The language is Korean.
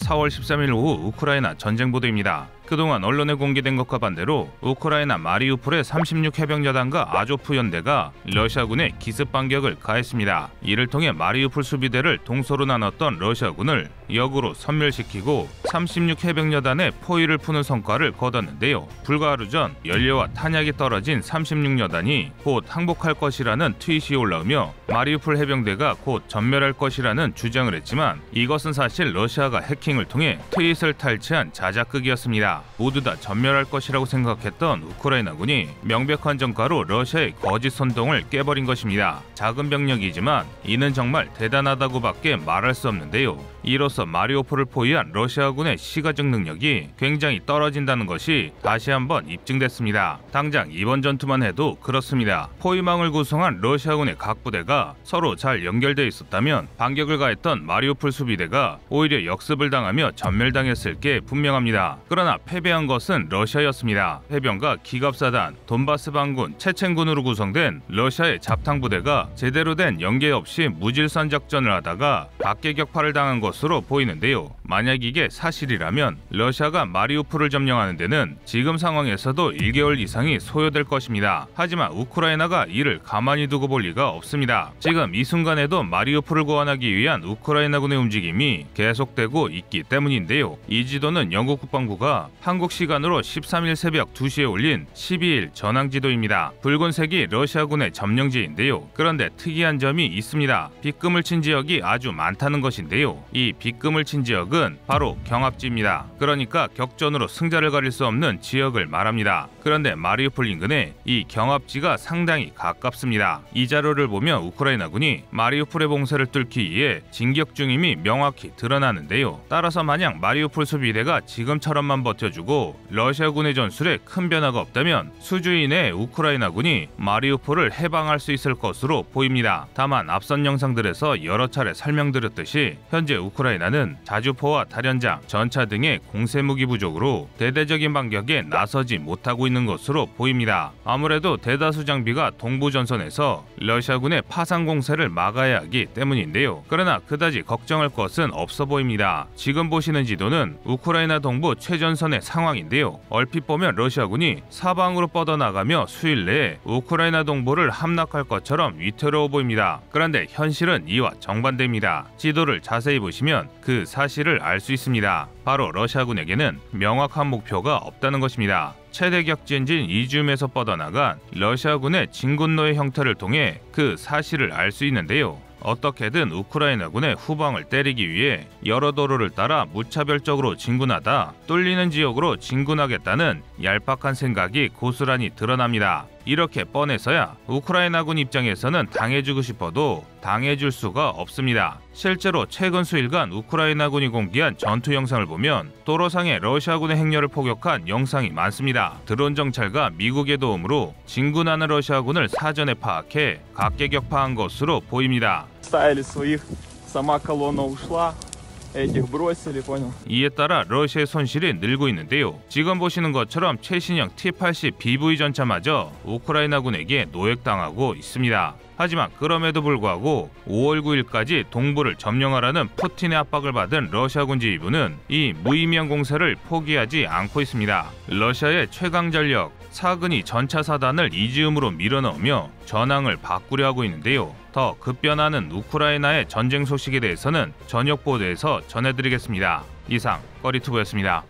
4월 13일 오후 우크라이나 전쟁 보도입니다. 그동안 언론에 공개된 것과 반대로 우크라이나 마리우폴의 36 해병여단과 아조프 연대가 러시아군에 기습 반격을 가했습니다. 이를 통해 마리우폴 수비대를 동서로 나눴던 러시아군을 역으로 섬멸시키고 36 해병여단의 포위를 푸는 성과를 거뒀는데요. 불과 하루 전 연료와 탄약이 떨어진 36여단이 곧 항복할 것이라는 트윗이 올라오며 마리우폴 해병대가 곧 전멸할 것이라는 주장을 했지만 이것은 사실 러시아가 해킹을 통해 트윗을 탈취한 자작극이었습니다. 모두 다 전멸할 것이라고 생각했던 우크라이나군이 명백한 전과로 러시아의 거짓 선동을 깨버린 것입니다. 작은 병력이지만 이는 정말 대단하다고밖에 말할 수 없는데요. 이로써 마리우폴을 포위한 러시아군의 시가적 능력이 굉장히 떨어진다는 것이 다시 한번 입증됐습니다. 당장 이번 전투만 해도 그렇습니다. 포위망을 구성한 러시아군의 각 부대가 서로 잘 연결되어 있었다면 반격을 가했던 마리우폴 수비대가 오히려 역습을 당하며 전멸당했을 게 분명합니다. 그러나 패배한 것은 러시아였습니다. 해병과 기갑사단, 돈바스 반군, 체첸군으로 구성된 러시아의 잡탕부대가 제대로 된 연계 없이 무질선 작전을 하다가 각계격파를 당한 것으로 보이는데요. 만약 이게 사실이라면 러시아가 마리우폴을 점령하는 데는 지금 상황에서도 1개월 이상이 소요될 것입니다. 하지만 우크라이나가 이를 가만히 두고 볼 리가 없습니다. 지금 이 순간에도 마리우폴을 구원하기 위한 우크라이나군의 움직임이 계속되고 있기 때문인데요. 이 지도는 영국 국방부가 한국 시간으로 13일 새벽 2시에 올린 12일 전황지도입니다. 붉은색이 러시아군의 점령지인데요. 그런데 특이한 점이 있습니다. 빗금을 친 지역이 아주 많다는 것인데요. 이 빗금을 친 지역은 바로 경합지입니다. 그러니까 격전으로 승자를 가릴 수 없는 지역을 말합니다. 그런데 마리우폴 인근에 이 경합지가 상당히 가깝습니다. 이 자료를 보면 우크라이나군이 마리우폴의 봉쇄를 뚫기 위해 진격 중임이 명확히 드러나는데요. 따라서 만약 마리우폴 수비대가 지금처럼만 버텨주고 러시아군의 전술에 큰 변화가 없다면 수주 이내에 우크라이나군이 마리우폴을 해방할 수 있을 것으로 보입니다. 다만 앞선 영상들에서 여러 차례 설명드렸듯이 현재 우크라이나는 자주포와 다련장, 전차 등의 공세무기 부족으로 대대적인 반격에 나서지 못하고 있는 것으로 보입니다. 아무래도 대다수 장비가 동부 전선에서 러시아군의 파상 공세를 막아야 하기 때문인데요. 그러나 그다지 걱정할 것은 없어 보입니다. 지금 보시는 지도는 우크라이나 동부 최전선의 상황인데요. 얼핏 보면 러시아군이 사방으로 뻗어나가며 수일 내에 우크라이나 동부를 함락할 것처럼 위태로워 보입니다. 그런데 현실은 이와 정반대입니다. 지도를 자세히 보시면 그 사실을 알 수 있습니다. 바로 러시아군에게는 명확한 목표가 없다는 것입니다. 최대 격진지인 이지움에서 뻗어나간 러시아군의 진군로의 형태를 통해 그 사실을 알 수 있는데요. 어떻게든 우크라이나군의 후방을 때리기 위해 여러 도로를 따라 무차별적으로 진군하다 뚫리는 지역으로 진군하겠다는 얄팍한 생각이 고스란히 드러납니다. 이렇게 뻔해서야 우크라이나군 입장에서는 당해주고 싶어도 당해줄 수가 없습니다. 실제로 최근 수일간 우크라이나군이 공개한 전투 영상을 보면 도로상에 러시아군의 행렬을 포격한 영상이 많습니다. 드론 정찰과 미국의 도움으로 진군하는 러시아군을 사전에 파악해 각계격파한 것으로 보입니다. 이에 따라 러시아의 손실이 늘고 있는데요. 지금 보시는 것처럼 최신형 T-80 BV 전차마저 우크라이나군에게 노획당하고 있습니다. 하지만 그럼에도 불구하고 5월 9일까지 동부를 점령하라는 푸틴의 압박을 받은 러시아군 지휘부는 이 무의미한 공세를 포기하지 않고 있습니다. 러시아의 최강 전력 사그니 전차 사단을 이지움으로 밀어넣으며 전황을 바꾸려 하고 있는데요. 더 급변하는 우크라이나의 전쟁 소식에 대해서는 저녁 보도에서 전해드리겠습니다. 이상 꺼리투브였습니다.